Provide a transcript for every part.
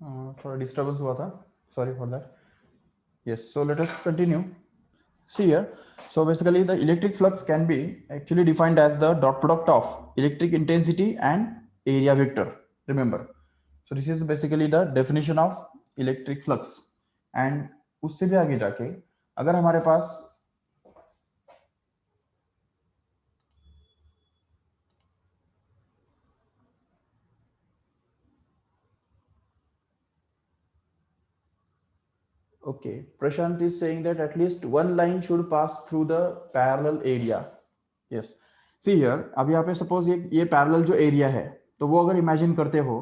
थोड़ा डिस्टर्बेंस हुआ था, sorry for that. Yes, so let us continue. See here, so basically the electric flux can be actually defined as the dot product of electric intensity and area vector. Remember, so this is basically the definition of electric flux. And उससे भी आगे जाके अगर हमारे पास okay, Prashant is saying that at least one line should pass through the parallel area. Yes. See here, अब यहाँ पे suppose ये पैरेलल जो एरिया है, तो वो अगर इमेजिन करते हो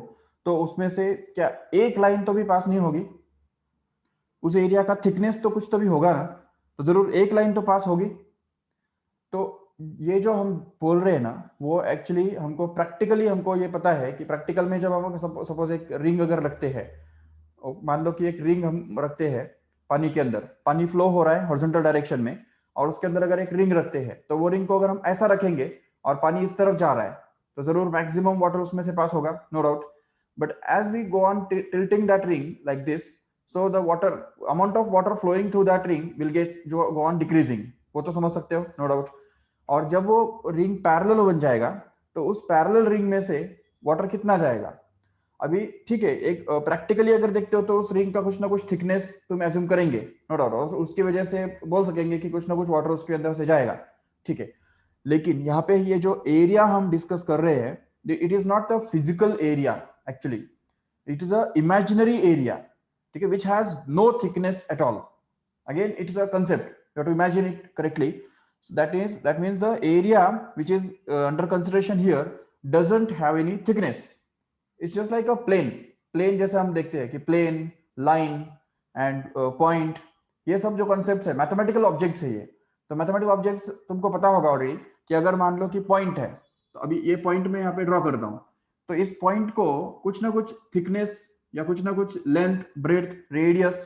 तो उसमें से क्या एक लाइन तो भी पास नहीं होगी. उस एरिया का थिकनेस तो कुछ तो भी होगा ना, तो जरूर एक लाइन तो पास होगी. तो ये जो हम बोल रहे हैं ना, वो एक्चुअली हमको प्रैक्टिकली हमको ये पता है कि प्रैक्टिकल में जब हम सपोज एक रिंग अगर रखते हैं, मान लो कि एक रिंग हम रखते हैं पानी के अंदर, पानी फ्लो हो रहा है हॉरिजॉन्टल डायरेक्शन में, और उसके अंदर अगर एक रिंग रखते हैं तो वो रिंग को अगर हम ऐसा रखेंगे और पानी इस तरफ जा रहा है तो जरूर मैक्सिमम वाटर उसमें से पास होगा, no doubt. But as we go on tilting that ring like this, so the water amount of water flowing through that ring will get जो गो ऑन डिक्रीजिंग. वो तो समझ सकते हो, नो डाउट. और जब वो रिंग पैरेलल बन जाएगा तो उस पैरेलल रिंग में से वाटर कितना जाएगा. अभी ठीक है, एक प्रैक्टिकली अगर देखते हो तो उस रिंग का कुछ ना कुछ थिकनेस तुम एज्यूम करेंगे, नो डाउट, और उसकी वजह से बोल सकेंगे कि कुछ ना कुछ वाटर उसके अंदर से जाएगा, ठीक है. लेकिन यहाँ पे ये जो एरिया हम डिस्कस कर रहे हैं, it is not a physical area actually, it is a imaginary area, ठीक है, which has no thickness at all. Again, it is a concept, you have to imagine it correctly. So that means the area which is under consideration here doesn't have any thickness. It's just like a plane जैसे हम देखते हैं कि plane, line and point, ये सब जो concepts है mathematical objects है ये. तो mathematical objects तुमको पता होगा already कि अगर मान लो कि point है, तो अभी ये point मैं यहाँ पे draw करता हूँ, तो इस point को कुछ ना कुछ thickness या कुछ ना कुछ length, breadth, radius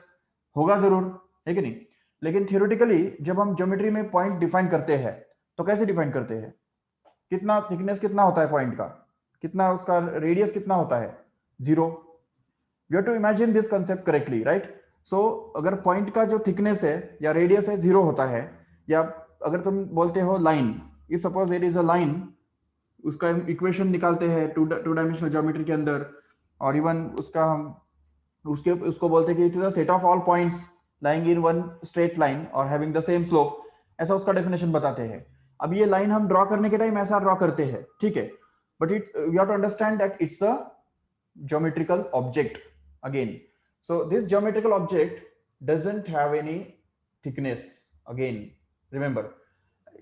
होगा जरूर, है कि नहीं. लेकिन थियोरेटिकली जब हम ज्योमेट्री में पॉइंट डिफाइन करते हैं तो कैसे डिफाइन करते हैं, कितना थिकनेस कितना होता है पॉइंट का, कितना उसका रेडियस कितना होता है, 0. You have to imagine this concept correctly, right. So अगर पॉइंट का जो थिकनेस है या रेडियस है 0 होता है, या अगर तुम बोलते हो line, if suppose it is a line, उसका इक्वेशन निकालते हैं टू डायमेंशनल ज्योमेट्री के अंदर, और इवन उसका हम उसको बोलते हैं कि it is a set of all points lying in one straight line or having the same slope, ऐसा उसका डेफिनेशन बताते हैं. अब ये लाइन हम ड्रॉ करने के टाइम ऐसा ड्रॉ करते हैं, ठीक है, but it you have to understand that it's a geometrical object again. So this geometrical object doesn't have any thickness. Again remember,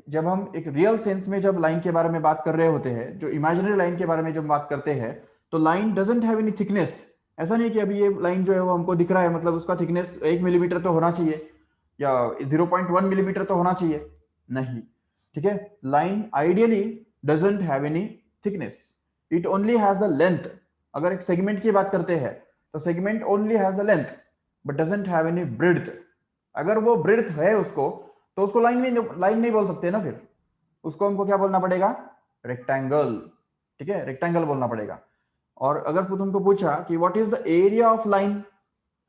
जब हम एक रियल सेंस में जब लाइन के बारे में बात कर रहे होते हैं, जो इमेजिनरी लाइन के बारे में जब बात करते हैं, तो line doesn't have any thickness. ऐसा नहीं कि अभी ये लाइन जो है वो हमको दिख रहा है, मतलब उसका थिकनेस 1 मिलीमीटर तो होना चाहिए या 0.1 मिलीमीटर तो होना चाहिए, नहीं, ठीक है. Line ideally doesn't have any thickness, it only has the length. अगर एक सेगमेंट की बात करते हैं तो segment only has the length but doesn't have any breadth. अगर वो ब्रेड्थ है उसको, तो उसको लाइन नहीं बोल सकते ना, फिर उसको हमको क्या बोलना पड़ेगा, रेक्टेंगल, ठीक है, रेक्टेंगल बोलना पड़ेगा. और अगर तुमको पूछा कि what is the area of line,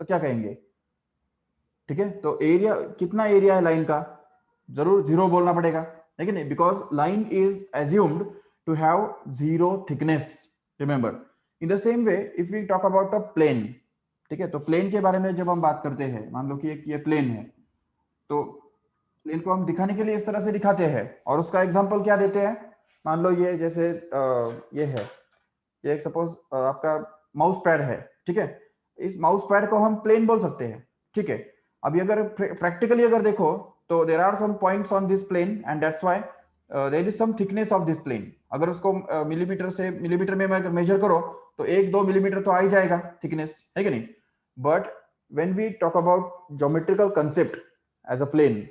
तो क्या कहेंगे, ठीक है. तो एरिया, कितना एरिया है लाइन का, जरूर 0 बोलना पड़ेगा, है कि नहीं, because line is assumed to have 0 thickness. Remember, in the same way if we talk about a plane, ठीक है, तो प्लेन के बारे में जब हम बात करते हैं, मान लो कि एक ये प्लेन है, तो प्लेन को हम दिखाने के लिए इस तरह से दिखाते हैं, और उसका एग्जांपल क्या देते हैं, मान लो ये जैसे ये है, ये एक सपोज आपका माउस पैड है, ठीक है, इस माउस पैड को हम प्लेन बोल सकते हैं, ठीक है. अभी अगर प्रैक्टिकली अगर देखो तो there are some points on this plane and that's why there is some thickness of this plane. अगर उसको मिलीमीटर में अगर मेजर करो तो 1-2 मिलीमीटर तो आ ही जाएगा थिकनेस, है कि नहीं. But when we talk about geometrical concept as a plane,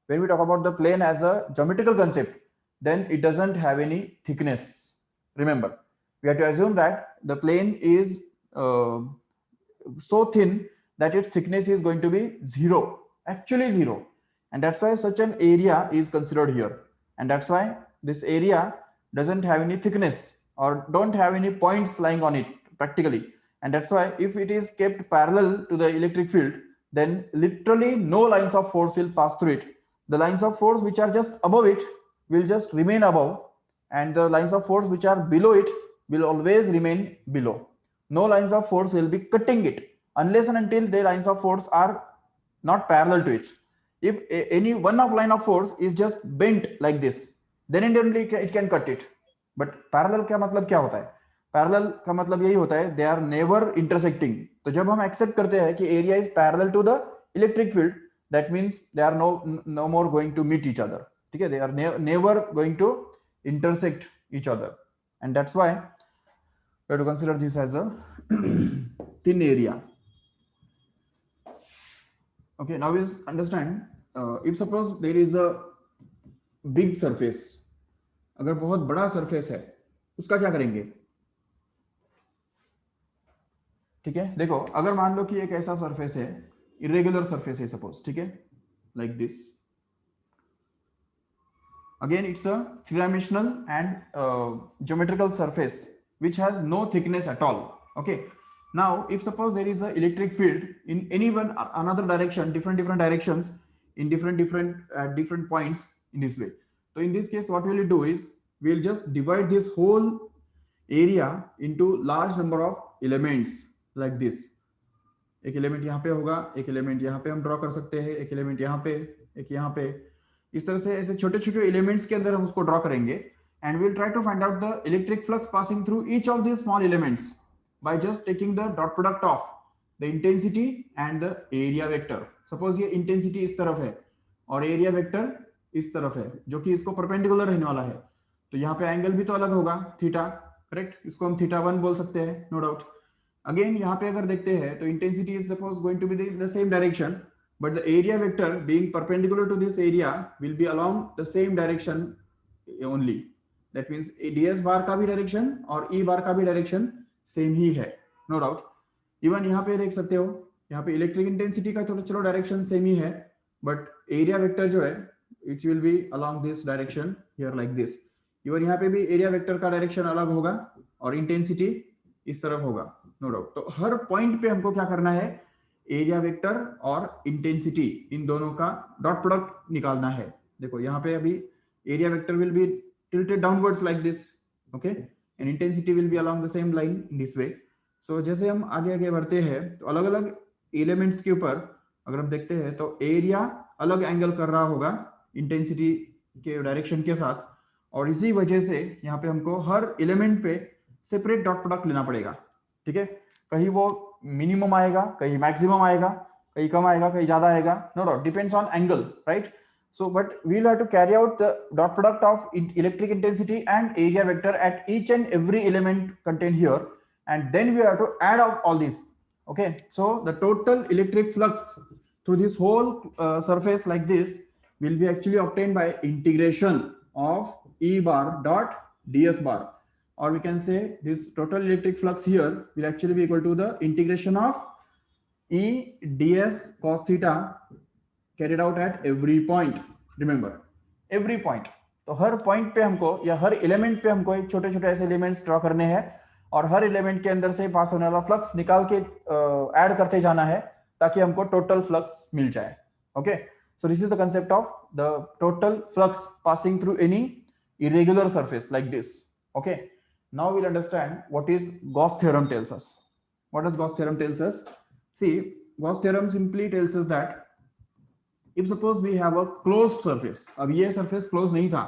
when we talk about the plane as a geometrical concept, then it doesn't have any thickness. Remember, we have to assume that the plane is so thin that its thickness is going to be 0, actually 0, and that's why such an area is considered here, and that's why this area doesn't have any thickness or don't have any points lying on it practically. and that's why if it is kept parallel to the electric field, then literally no lines of force will pass through it. The lines of force which are just above it will just remain above, and the lines of force which are below it will always remain below. No lines of force will be cutting it unless and until the lines of force are not parallel to it. If any one of line of force is just bent like this, then only it can cut it. But parallel का मतलब क्या होता है? Parallel का मतलब यही होता है, they are never intersecting. तो जब हम accept करते हैं कि area is parallel to the electric field, that means they are no more going to meet each other. ठीक है? They are never going to intersect each other, and that's why we have to consider this as a thin area. Okay, now we understand, if suppose there is a big surface, अगर बहुत बड़ा surface है, उसका क्या करेंगे? ठीक है, देखो अगर मान लो कि एक ऐसा surface है, irregular surface है suppose, ठीक है, like this. Again, it's a three-dimensional and geometrical surface which has no thickness at all. Okay. Now, if suppose there is an electric field in any one another direction, different directions, in different points in this way. So in this case, what we will do is we will just divide this whole area into large number of elements like this. एक element यहाँ पे होगा, एक element यहाँ पे हम draw कर सकते हैं, एक एलिमेंट यहाँ पे, एक यहाँ पे. इस तरह से ऐसे छोटे छोटे एलिमेंट्स के अंदर हम उसको ड्रॉ करेंगे, and we will try to find out the electric flux passing through each of these small elements by just taking the dot product of the intensity and the area vector. Suppose ये intensity इस तरफ है और area vector इस तरफ है, जो कि इसको परपेंडिकुलर रहने वाला है. तो यहाँ पे एंगल भी तो अलग होगा, थीटा, करेक्ट. इसको हम थीटा 1 बोल सकते हैं, नो डाउट. अगेन यहाँ पे अगर देखते हैं तो intensity is suppose going to be in the same direction, but the area vector being perpendicular to this area will be along the same direction only. That means ds bar का भी direction और e bar का भी direction same ही है, no doubt. Even यहाँ पे देख सकते हो, यहाँ पे इलेक्ट्रिक इंटेंसिटी का थोड़ा चलो डायरेक्शन सेम ही है, बट एरिया वेक्टर जो है it will be along this direction here like this. Even यहाँ पे भी एरिया वेक्टर का डायरेक्शन अलग होगा और इंटेंसिटी इस तरफ होगा, नो डाउट. तो हर पॉइंट पे हमको क्या करना है, एरिया वेक्टर और इंटेंसिटी इन दोनों का डॉट प्रोडक्ट निकालना है. देखो यहाँ पे अभी area vector will be tilted downwards like this, okay, and intensity will be along the same line in this way. So जैसे हम आगे आगे बढ़ते हैं तो अलग अलग एलिमेंट्स के ऊपर अगर हम देखते हैं तो एरिया अलग एंगल कर रहा होगा इंटेंसिटी के डायरेक्शन के साथ, और इसी वजह से यहाँ पे हमको हर एलिमेंट पे सेपरेट डॉट प्रोडक्ट लेना पड़ेगा. ठीक है, कहीं वो मिनिमम आएगा, कहीं मैक्सिमम आएगा, कहीं कम आएगा, कहीं ज्यादा आएगा, no doubt, depends on angle, right. So but we will have to carry out the dot product of electric intensity and area vector at each and every element contained here, and then we have to add out all these. Okay, so the total electric flux through this whole surface like this will be actually obtained by integration of E bar dot ds bar, or we can say this total electric flux here will actually be equal to the integration of E ds cos theta carried out at every point. Remember, every point. तो हर point पे हमको या हर element पे हमको एक छोटे छोटे ऐसे एलिमेंट्स ड्रॉ करने हैं और हर एलिमेंट के अंदर से पास होने वाला फ्लक्स निकाल के ऐड करते जाना है ताकि हमको टोटल फ्लक्स मिल जाए. Okay, so this is the concept of the total flux passing through any irregular surface like this. Okay, now we'll understand what is Gauss theorem tells us. What does Gauss theorem tells us? See, Gauss theorem simply tells us that if suppose we have a closed surface, अब ये surface closed नहीं था,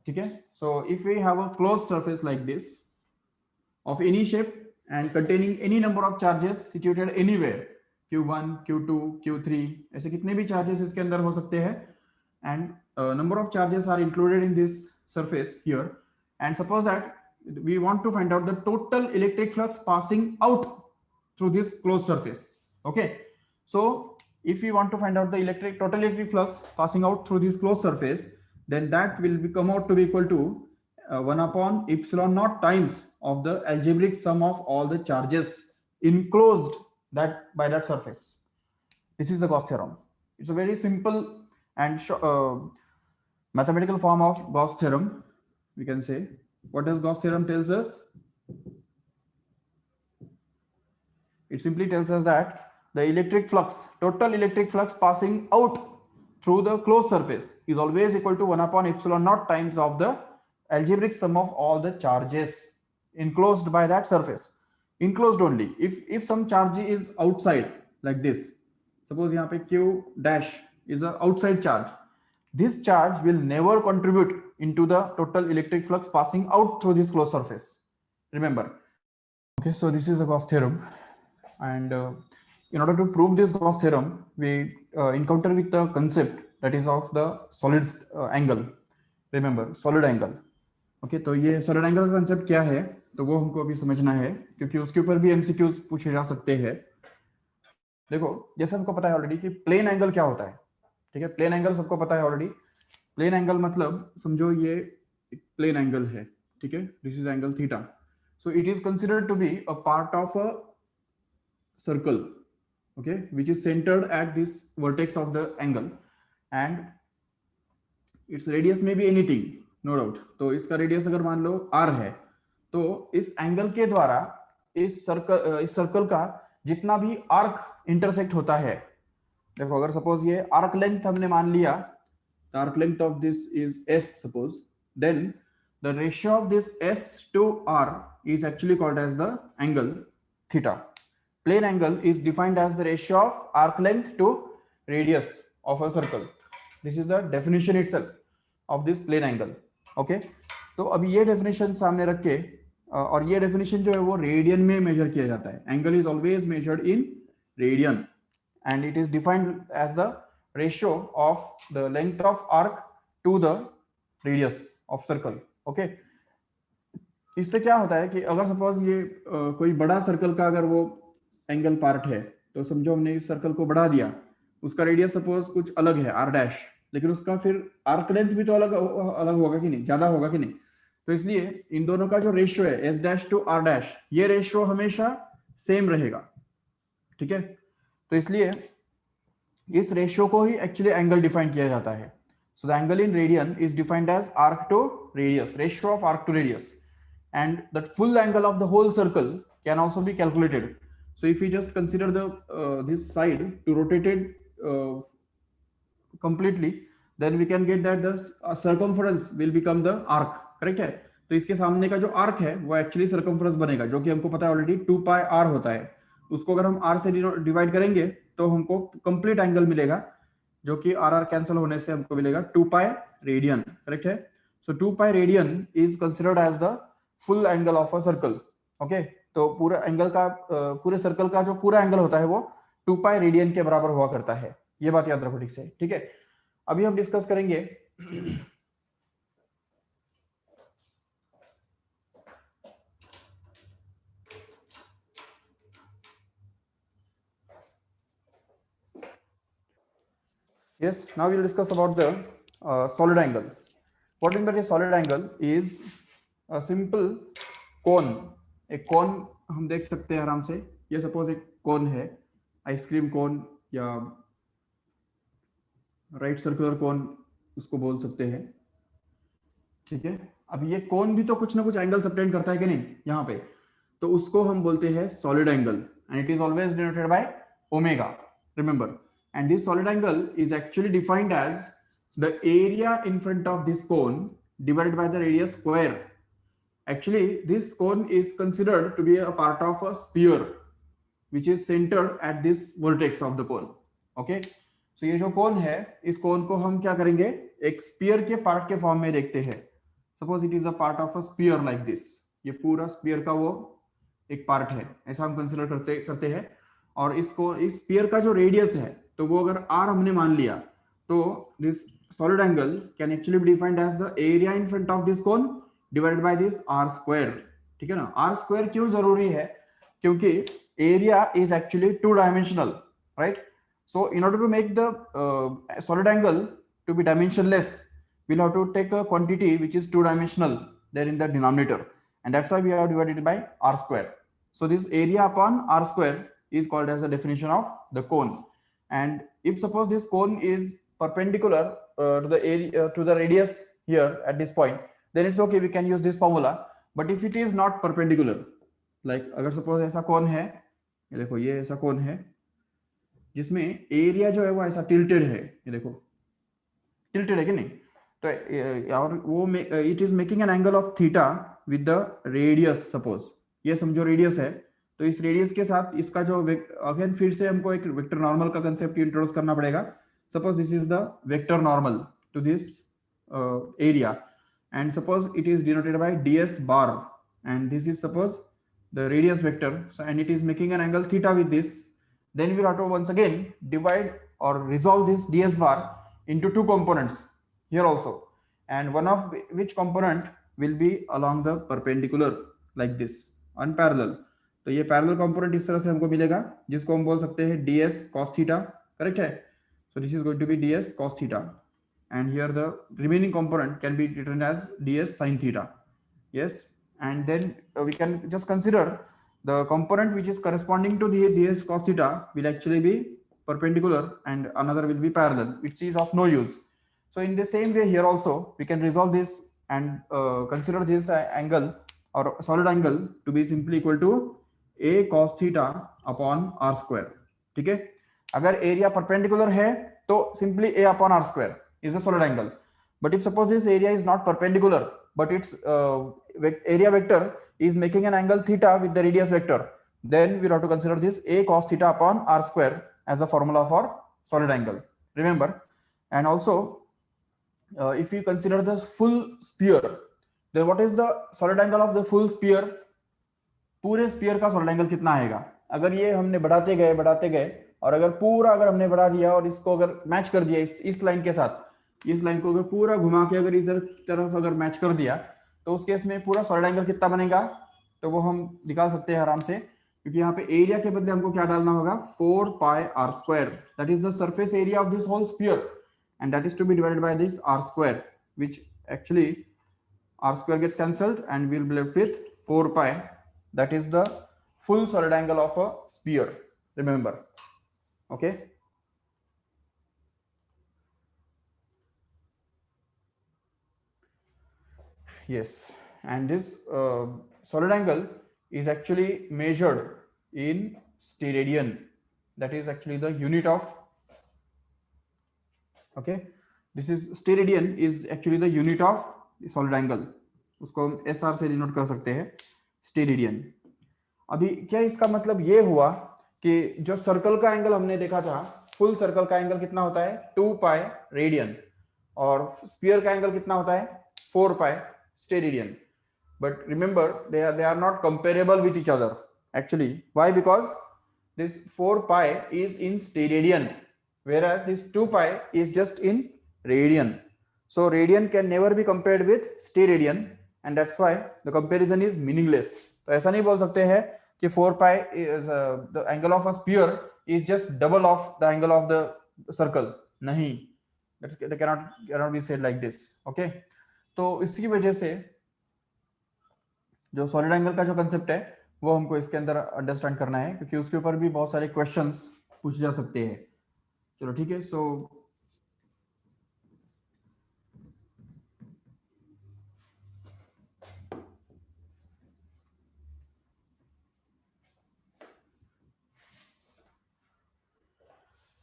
ठीक है. So if we have a closed surface like this of any shape and containing any number of charges situated anywhere, q1, q2, q3, ऐसे कितने भी charges इसके अंदर हो सकते हैं, and number of charges are included in this surface here, and suppose that we want to find out the total electric flux passing out through this closed surface. Okay, so if we want to find out the total electric flux passing out through this closed surface, then that will come out to be equal to 1 upon epsilon naught times of the algebraic sum of all the charges enclosed by that surface. This is the Gauss theorem. It's a very simple and mathematical form of Gauss theorem, we can say. What does Gauss theorem tells us? It simply tells us that the electric flux, total electric flux passing out through the closed surface is always equal to 1 upon epsilon naught times of the algebraic sum of all the charges enclosed by that surface. Enclosed only. If some charge is outside like this, suppose यहाँ पे Q dash is a outside charge, this charge will never contribute into the total electric flux passing out through this closed surface. Remember. Okay, so this is the Gauss theorem, and in order to prove this Gauss theorem, we encounter with the concept that is of the solid angle. Remember, solid angle. Okay, तो ये solid angle का concept क्या है, तो वो हमको अभी समझना है, क्योंकि उसके ऊपर भी MCQs पूछे जा सकते हैं. देखो, जैसे हमको पता है ऑलरेडी कि प्लेन एंगल क्या होता है. ठीक है, प्लेन एंगल सबको पता है ऑलरेडी. प्लेन एंगल मतलब समझो ये प्लेन एंगल है. ठीक है, this is angle theta. So it is considered to be a part of a circle, okay, which is centered at this vertex of the angle, and its radius may be anything, no doubt. तो इसका radius अगर मान लो r है, तो इस angle के द्वारा इस सर्कल का जितना भी आर्क इंटरसेक्ट होता है, देखो अगर सपोज ये आर्क लेंथ हमने मान लिया, the arc length of this is s suppose, then the ratio of this s to r is actually called as the angle theta. Plane angle is defined as the ratio of arc length to radius of a circle. This is the definition itself of this plane angle. Okay, तो अभी ये definition सामने रख के, और ये definition जो है वो रेडियन में मेजर किया जाता है. Angle is always measured in radian, and it is defined as the ratio of the length of arc to the radius of circle. Okay, इससे क्या होता है कि अगर सपोज ये कोई बड़ा सर्कल का अगर वो एंगल पार्ट है, तो समझो हमने इस सर्कल को बढ़ा दिया, उसका रेडियस सपोज कुछ अलग है r डैश, लेकिन उसका फिर आर्क लेंथ भी तो अलग होगा कि नहीं, ज्यादा होगा कि नहीं. तो इसलिए इन दोनों का जो रेशियो है s dash to r dash, ये रेशियो हमेशा सेम रहेगा. ठीक है, तो इसलिए इस रेशियो को ही एक्चुअली एंगल डिफाइन किया जाता है. So the angle in radian is defined as arc to radius, ratio of arc to radius, and that full angle of the whole circle can also be calculated. So if we just consider the this side to rotate it completely, then we can get that the circumference will become the arc. Correct है? तो इसके सामने का जो arc है वो actually circumference बनेगा, जो कि हमको पता है ऑलरेडी 2 pi r होता है. उसको अगर हम r से डिवाइड करेंगे तो हमको कंप्लीट एंगल मिलेगा, जो कि आर आर कैंसिल होने से हमको मिलेगा 2 पाई रेडियन. करेक्ट है? So 2 pi radian is considered as the full angle of a circle. Okay, तो पूरा एंगल का पूरे सर्कल का जो पूरा एंगल होता है वो 2 पाई रेडियन के बराबर हुआ करता है. ये बात याद रखो ठीक से. ठीक है, अभी हम डिस्कस करेंगे yes, now we will discuss about the solid angle. What in that solid angle is a simple cone. एक कोन हम देख सकते हैं आराम से. ये सपोज एक कोन है, आइसक्रीम कोन या राइट सर्कुलर कोन उसको बोल सकते हैं. ठीक है, अब ये कोन भी तो कुछ ना कुछ एंगल सबटेंड करता है कि नहीं यहाँ पे, तो उसको हम बोलते हैं solid angle, and it is always denoted by omega. Remember, and this solid angle is actually defined as the area in front of this cone divided by the radius square. Actually this cone is considered to be a part of a sphere which is centered at this vertex of the cone. Okay, so ये जो cone है, इस cone को हम क्या करेंगे, एक sphere के part के form में देखते हैं. Suppose it is a part of a sphere like this. ये पूरा sphere का वो एक part है, ऐसा हम consider करते हैं. और इसको इस sphere का जो radius है, तो वो अगर r हमने मान लिया, तो this solid angle can actually be defined as the area in front of this cone divided by this r square. ठीक है ना? r square क्यों जरूरी है? क्योंकि area is actually two dimensional, right? So in order to make the solid angle to be dimensionless, we'll have to take a quantity which is two dimensional there in the denominator, and that's why we have divided it by r square. So this area upon r square is called as a definition of the cone. And if suppose this cone is perpendicular to the area to the radius here at this point, then it's okay, we can use this formula. But if it is not perpendicular, like अगर suppose ऐसा cone है ये देखो ये ऐसा कोन है जिसमें area जो है वो ऐसा टिल्टेड है, ये देखो टिल्टेड है कि नहीं। तो और वो it is making an angle of theta with the radius, suppose ये समझो रेडियस है, तो इस रेडियस के साथ इसका जो अगेन फिर से हमको एक वेक्टर नॉर्मल का कंसेप्ट इंट्रोड्यूस करना पड़ेगा। Suppose this is the vector normal to this area, and suppose it is denoted by ds bar, and this is suppose the radius vector, so and it is making an angle theta with this. Then we have to once again divide or resolve this ds bar into two components here also, and one of which component will be along the perpendicular like this unparallel. तो ये parallel component इस तरह से हमको मिलेगा जिसको हम बोल सकते हैं ds cos थीटा, करेक्ट है। so this is going to be ds cos theta, and here the remaining component can be written as ds sin theta. Yes, and then we can just consider the component which is corresponding to the ds cos theta will actually be perpendicular and another will be parallel, which is of no use. So in the same way here also we can resolve this and consider this angle or solid angle to be simply equal to a cos theta upon r square। ठीक है, अगर area perpendicular है तो simply a upon r square is a solid angle, but if suppose this area is not perpendicular but its area vector is making an angle theta with the radius vector, then we have to consider this a cos theta upon r square as a formula for solid angle, remember। And also if you consider the full sphere, then what is the solid angle of the full sphere? पूरे spear का solid angle कितना आएगा? अगर ये हमने बढ़ाते गए और अगर पूरा अगर हमने बढ़ा दिया और इसको अगर मैच कर दिया इस लाइन के साथ, इस लाइन को अगर पूरा घुमा के अगर इधर तरफ अगर मैच कर दिया तो उस केस में पूरा सॉलिड एंगल कितना बनेगा? तो वो हम निकाल सकते हैं आराम से, क्योंकि यहाँ पे एरिया के बदले हमको क्या डालना होगा? 4 pi r square, that is the surface area of this whole sphere, and that is to be divided by this r square, which actually r square gets cancelled and we'll be left with 4 pi, that is the full solid angle of a sphere, remember, okay। Yes, and this solid angle is actually measured in steradian, that is actually the unit of, okay, this is steradian is actually the unit of solid angle, उसको हम SR से denote कर सकते हैं, steradian. अभी क्या इसका मतलब ये हुआ कि जो सर्कल का एंगल हमने देखा था, फुल सर्कल का एंगल कितना होता है? 2 पाई रेडियन, और स्फीयर का एंगल कितना होता है? 4 पाई steradian. But remember they are not comparable with each other actually. Why? Because this 4 pi is in steradian, whereas this 2 pi is just in radian. So radian can never be compared with steradian, and that's why the comparison is meaningless. तो ऐसा नहीं बोल सकते हैं कि 4 pi is the angle of a sphere is just double of the angle of the circle, नहीं, that cannot be said like this, okay। तो इसकी वजह से जो सॉलिड एंगल का जो कंसेप्ट है वो हमको इसके अंदर अंडरस्टैंड करना है, क्योंकि उसके ऊपर भी बहुत सारे क्वेश्चंस पूछे जा सकते हैं। चलो ठीक है, सो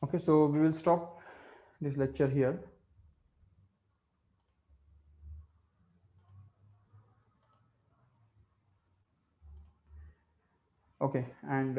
okay, so we will stop this lecture here। Okay, and